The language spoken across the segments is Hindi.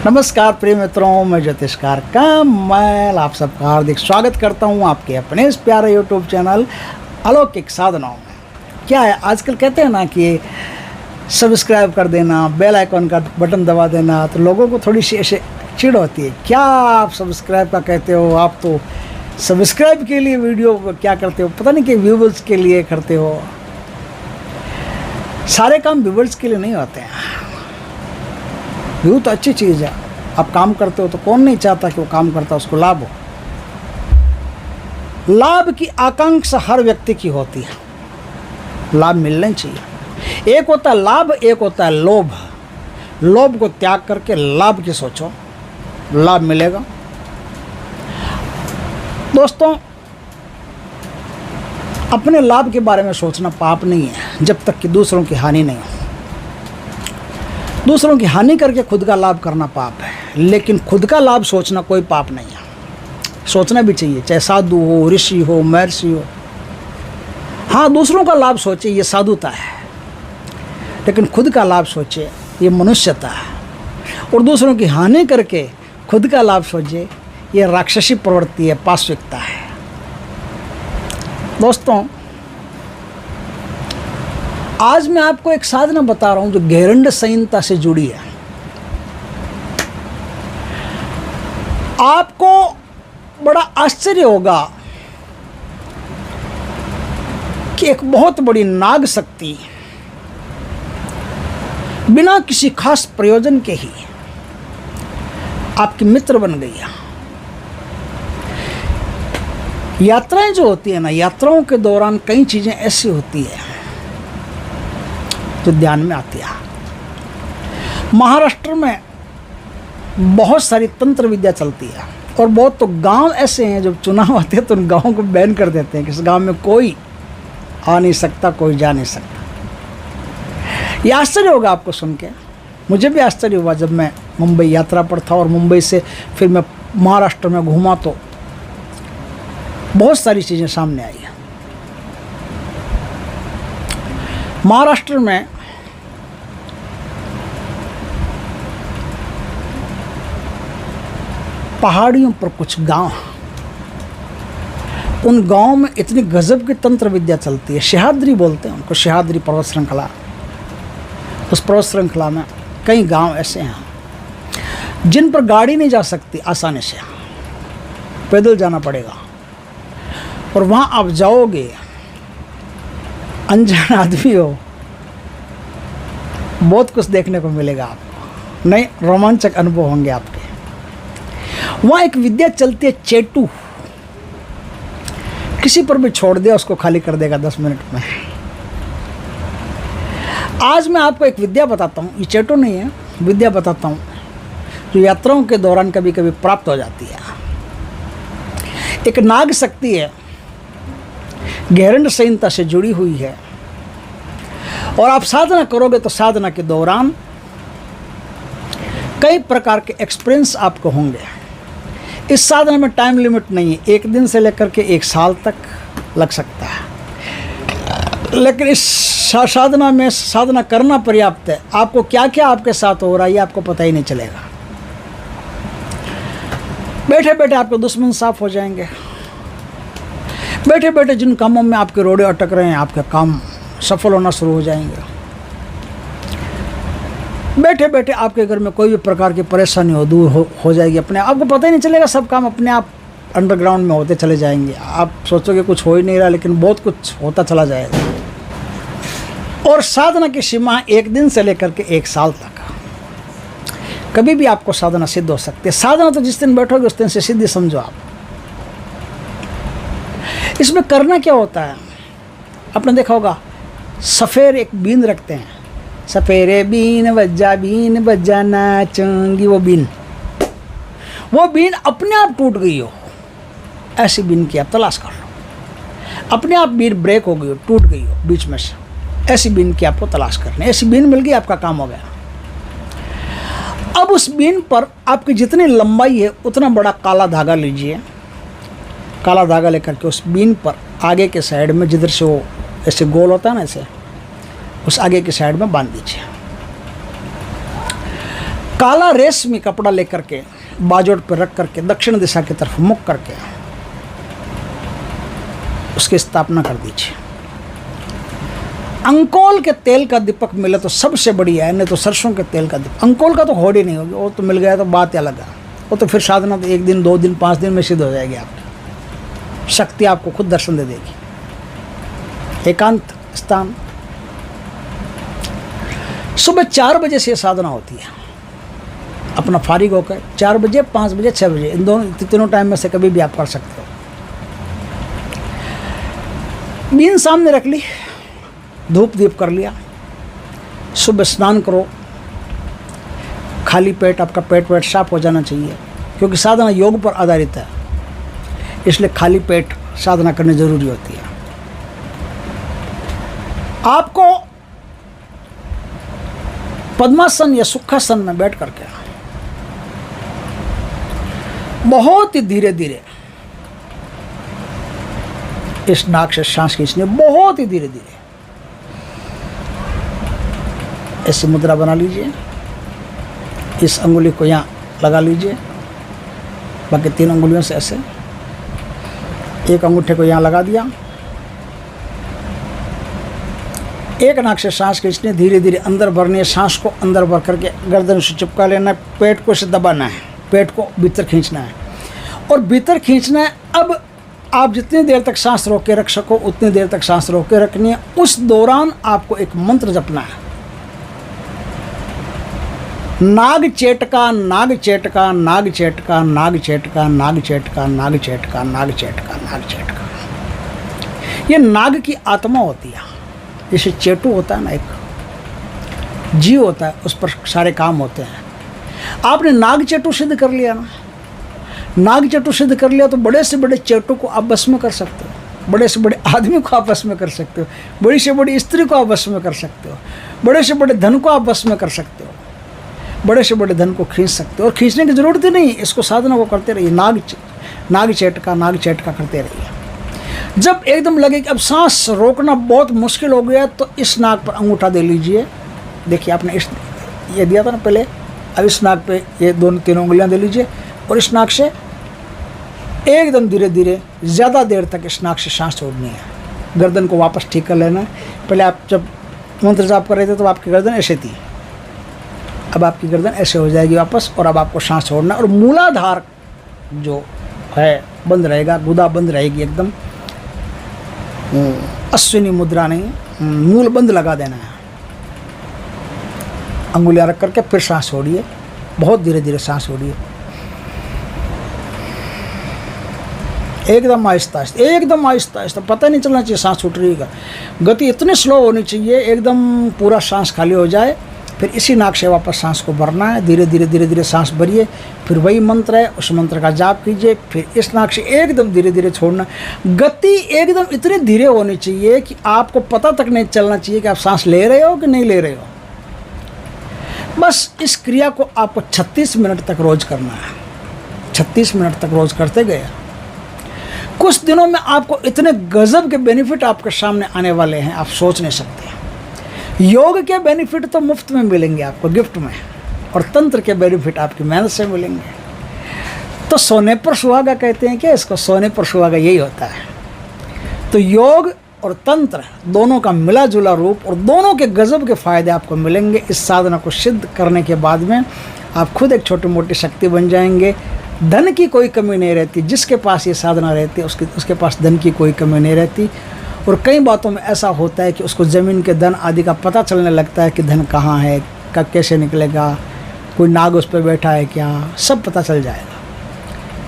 नमस्कार प्रिय मित्रों, मैं ज्योतिषकार कमल आप सबका हार्दिक स्वागत करता हूं आपके अपने इस प्यारे यूट्यूब चैनल अलौकिक साधनाओं में। क्या है, आजकल कहते हैं ना कि सब्सक्राइब कर देना, बेल आइकॉन का बटन दबा देना, तो लोगों को थोड़ी सी ऐसे चिढ़ होती है। क्या आप सब्सक्राइब का कहते हो, आप तो सब्सक्राइब के लिए वीडियो क्या करते हो, पता नहीं कि व्यूवर्स के लिए करते हो। सारे काम व्यूवर्स के लिए नहीं होते हैं। व्यू तो अच्छी चीज़ है, आप काम करते हो तो कौन नहीं चाहता कि वो काम करता है उसको लाभ हो। लाभ की आकांक्षा हर व्यक्ति की होती है, लाभ मिलना चाहिए। एक होता है लाभ, एक होता है लोभ। लोभ को त्याग करके लाभ की सोचो, लाभ मिलेगा। दोस्तों, अपने लाभ के बारे में सोचना पाप नहीं है जब तक कि दूसरों की हानि नहीं हो। दूसरों की हानि करके खुद का लाभ करना पाप है, लेकिन खुद का लाभ सोचना कोई पाप नहीं है। सोचना भी चाहिए, चाहे साधु हो, ऋषि हो, महर्षि हो। हाँ, दूसरों का लाभ सोचे, ये साधुता है, लेकिन खुद का लाभ सोचे, ये मनुष्यता है। और दूसरों की हानि करके खुद का लाभ सोचे, ये राक्षसी प्रवृत्ति है, पाशविकता है। दोस्तों, आज मैं आपको एक साधना बता रहा हूं जो घेरंड संहिता से जुड़ी है। आपको बड़ा आश्चर्य होगा कि एक बहुत बड़ी नाग शक्ति बिना किसी खास प्रयोजन के ही आपकी मित्र बन गई है। यात्राएं जो होती है ना, यात्राओं के दौरान कई चीजें ऐसी होती है जो ध्यान में आती है। महाराष्ट्र में बहुत सारी तंत्र विद्या चलती है, और बहुत तो गांव ऐसे हैं जब चुनाव आते हैं तो उन गांवों को बैन कर देते हैं कि इस गांव में कोई आ नहीं सकता, कोई जा नहीं सकता। ये आश्चर्य होगा आपको सुन के, मुझे भी आश्चर्य हुआ जब मैं मुंबई यात्रा पर था और मुंबई से फिर मैं महाराष्ट्र में घूमा तो बहुत सारी चीज़ें सामने आई हैं। महाराष्ट्र में पहाड़ियों पर कुछ गांव, उन गांवों में इतनी गजब की तंत्र विद्या चलती है। सह्याद्री बोलते हैं उनको, सह्याद्री पर्वत श्रृंखला। उस पर्वत श्रृंखला में कई गांव ऐसे हैं जिन पर गाड़ी नहीं जा सकती, आसानी से पैदल जाना पड़ेगा। और वहाँ आप जाओगे, अनजान आदमी हो, बहुत कुछ देखने को मिलेगा आपको, नए रोमांचक अनुभव होंगे आपके। वहाँ एक विद्या चलती है चेटू, किसी पर भी छोड़ दिया उसको खाली कर देगा 10 मिनट में। आज मैं आपको एक विद्या बताता हूँ, ये चेटू नहीं है, विद्या बताता हूँ जो यात्राओं के दौरान कभी कभी प्राप्त हो जाती है। एक नाग शक्ति है, घेरंड संहिता से जुड़ी हुई है, और आप साधना करोगे तो साधना के दौरान कई प्रकार के एक्सपीरियंस आपको होंगे। इस साधना में टाइम लिमिट नहीं है, 1 दिन से लेकर के 1 साल तक लग सकता है, लेकिन इस साधना में साधना करना पर्याप्त है। आपको क्या क्या आपके साथ हो रहा है ये आपको पता ही नहीं चलेगा। बैठे बैठे आपके दुश्मन साफ हो जाएंगे। बैठे बैठे जिन कामों में आपके रोड़े अटक रहे हैं, आपके काम सफल होना शुरू हो जाएंगे। बैठे बैठे आपके घर में कोई भी प्रकार की परेशानी दूर हो जाएगी अपने आप। आपको पता ही नहीं चलेगा, सब काम अपने आप अंडरग्राउंड में होते चले जाएंगे। आप सोचोगे कुछ हो ही नहीं रहा, लेकिन बहुत कुछ होता चला जाएगा। और साधना की सीमा 1 दिन से लेकर के 1 साल तक, कभी भी आपको साधना सिद्ध हो सकती है। साधना तो जिस दिन बैठोगे उस दिन से सिद्धि समझो आप। इसमें करना क्या होता है, आपने देखा होगा, सफ़ेर एक बीन रखते हैं, सफ़ेरे बीन बज्जा नाचूंगी। वो बीन अपने आप टूट गई हो, ऐसी बीन की आप तलाश कर लो। अपने आप बीन ब्रेक हो गई हो, टूट गई हो बीच में से, ऐसी बीन की आपको तलाश करनी। ऐसी बीन मिल गई, आपका काम हो गया। अब उस बीन पर आपकी जितनी लंबाई है उतना बड़ा काला धागा लीजिए। काला धागा लेकर के उस बीन पर आगे के साइड में, जिधर से वो ऐसे गोल होता है ना, ऐसे उस आगे की साइड में बांध दीजिए। काला रेशमी कपड़ा लेकर के बाजोट पर रख करके दक्षिण दिशा की तरफ मुख करके उसकी स्थापना कर दीजिए। अंकोल के तेल का दीपक मिले तो सबसे बढ़िया है, नहीं तो सरसों के तेल का दीपक। अंकोल का तो होड़ ही नहीं होगी, वो तो मिल गया तो बात अलग है। वो तो फिर साधना तो 1 दिन 2 दिन 5 दिन में सिद्ध हो जाएगी। आपकी शक्ति आपको खुद दर्शन दे देगी। एकांत स्थान, सुबह 4 बजे से साधना होती है। अपना फारिग होकर 4 बजे 5 बजे 6 बजे इन तीनों टाइम में से कभी भी आप कर सकते हो। बीन सामने रख ली, धूप दीप कर लिया, सुबह स्नान करो। खाली पेट आपका पेट वेट साफ हो जाना चाहिए, क्योंकि साधना योग पर आधारित है, इसलिए खाली पेट साधना करनी जरूरी होती है। आपको पद्मासन या सुखासन में बैठ करके बहुत ही धीरे धीरे इस नाक से सांस खींचनी, बहुत ही धीरे धीरे। ऐसी मुद्रा बना लीजिए। इस अंगुली को यहाँ लगा लीजिए, बाकी 3 अंगुलियों से ऐसे, एक अंगूठे को यहाँ लगा दिया। एक नाक से सांस खींचनी, धीरे धीरे अंदर भरनी है। सांस को अंदर भर करके गर्दन से चिपका लेना है, पेट को से दबाना है, पेट को भीतर खींचना है और भीतर खींचना है। अब आप जितनी देर तक सांस रोक के रख सको उतनी देर तक सांस रोक के रखनी है। उस दौरान आपको एक मंत्र जपना है, नाग चेटका नाग चेटका नाग चेटका नाग चेटका नाग चेटका नाग चेटका नाग चेटका नाग चेटका। ये नाग की आत्मा होती है। जैसे चेटू होता है ना, एक जीव होता है, उस पर सारे काम होते हैं। आपने नाग चेटू सिद्ध कर लिया ना, नाग चेटू सिद्ध कर लिया तो बड़े से बड़े चेटू को आप बस में कर सकते हो, बड़े से बड़े आदमी को आप बस में कर सकते हो, बड़ी से बड़ी स्त्री को आप बस में कर सकते हो, बड़े से बड़े धन को आप बस में कर सकते हो, बड़े से बड़े धन को खींच सकते हो। और खींचने की ज़रूरत ही नहीं, इसको साधना को करते रहिए। नाग चेटका करते रहिए। जब एकदम लगे कि अब सांस रोकना बहुत मुश्किल हो गया तो इस नाक पर अंगूठा दे लीजिए। देखिए आपने इस ये दिया था ना पहले, अब इस नाक पे ये 2-3 उंगलियां दे लीजिए और इस नाक से एकदम धीरे धीरे ज़्यादा देर तक इस नाक से सांस छोड़नी है। गर्दन को वापस ठीक कर लेना है। पहले आप जब मंत्र जाप कर रहे थे तो आपकी गर्दन ऐसे थी, अब आपकी गर्दन ऐसे हो जाएगी वापस, और अब आपको सांस छोड़ना है। और मूलाधार जो है बंद रहेगा, गुदा बंद रहेगी एकदम, अश्विनी मुद्रा नहीं, मूल बंद लगा देना है। अंगुलियां रख करके फिर सांस छोड़िए, बहुत धीरे धीरे सांस छोड़िए, एकदम आहिस्ता आहिस्ता, एकदम आहिस्ता आहिस्ता। पता नहीं चलना चाहिए सांस छूट रही है। गति इतनी स्लो होनी चाहिए एकदम पूरा सांस खाली हो जाए। फिर इसी नाक से वापस सांस को भरना है, धीरे धीरे सांस भरिए। फिर वही मंत्र है, उस मंत्र का जाप कीजिए। फिर इस नाक से एकदम धीरे धीरे छोड़ना। गति एकदम इतनी धीरे होनी चाहिए कि आपको पता तक नहीं चलना चाहिए कि आप सांस ले रहे हो कि नहीं ले रहे हो। बस इस क्रिया को आपको 36 मिनट तक रोज करना है। 36 मिनट तक रोज करते गए, कुछ दिनों में आपको इतने गजब के बेनिफिट आपके सामने आने वाले हैं, आप सोच नहीं सकते। योग के बेनिफिट तो मुफ्त में मिलेंगे आपको, गिफ्ट में, और तंत्र के बेनिफिट आपकी मेहनत से मिलेंगे। तो सोने पर सुहागा कहते हैं क्या इसको, सोने पर सुहागा यही होता है। तो योग और तंत्र दोनों का मिला जुला रूप और दोनों के गजब के फायदे आपको मिलेंगे। इस साधना को सिद्ध करने के बाद में आप खुद एक छोटी मोटी शक्ति बन जाएंगे। धन की कोई कमी नहीं रहती, जिसके पास ये साधना रहती है उसके पास धन की कोई कमी नहीं रहती। और कई बातों में ऐसा होता है कि उसको ज़मीन के धन आदि का पता चलने लगता है कि धन कहाँ है, कब कैसे निकलेगा, कोई नाग उस पर बैठा है क्या, सब पता चल जाएगा।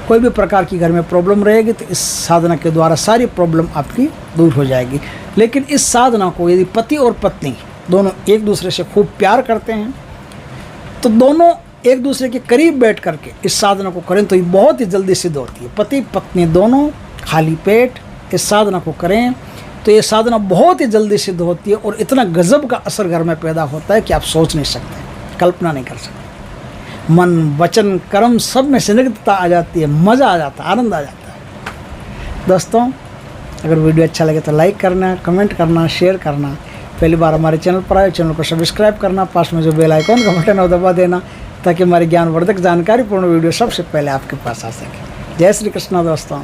कोई भी प्रकार की घर में प्रॉब्लम रहेगी तो इस साधना के द्वारा सारी प्रॉब्लम आपकी दूर हो जाएगी। लेकिन इस साधना को यदि पति और पत्नी दोनों एक दूसरे से खूब प्यार करते हैं तो दोनों एक दूसरे के करीब बैठ करके इस साधना को करें तो ये बहुत ही जल्दी सिद्ध होती है। पति पत्नी दोनों खाली पेट इस साधना को करें तो ये साधना बहुत ही जल्दी सिद्ध होती है और इतना गजब का असर घर में पैदा होता है कि आप सोच नहीं सकते, कल्पना नहीं कर सकते। मन वचन कर्म सब में संदिग्धता आ जाती है, मज़ा आ जाता है, आनंद आ जाता है। दोस्तों अगर वीडियो अच्छा लगे तो लाइक करना, कमेंट करना, शेयर करना। पहली बार हमारे चैनल पर आए चैनल को सब्सक्राइब करना, पास में जो बेल आइकॉन का बटन है वो दबा देना ताकि हमारी ज्ञानवर्धक जानकारीपूर्ण वीडियो सबसे पहले आपके पास आ सके। जय श्री कृष्ण दोस्तों।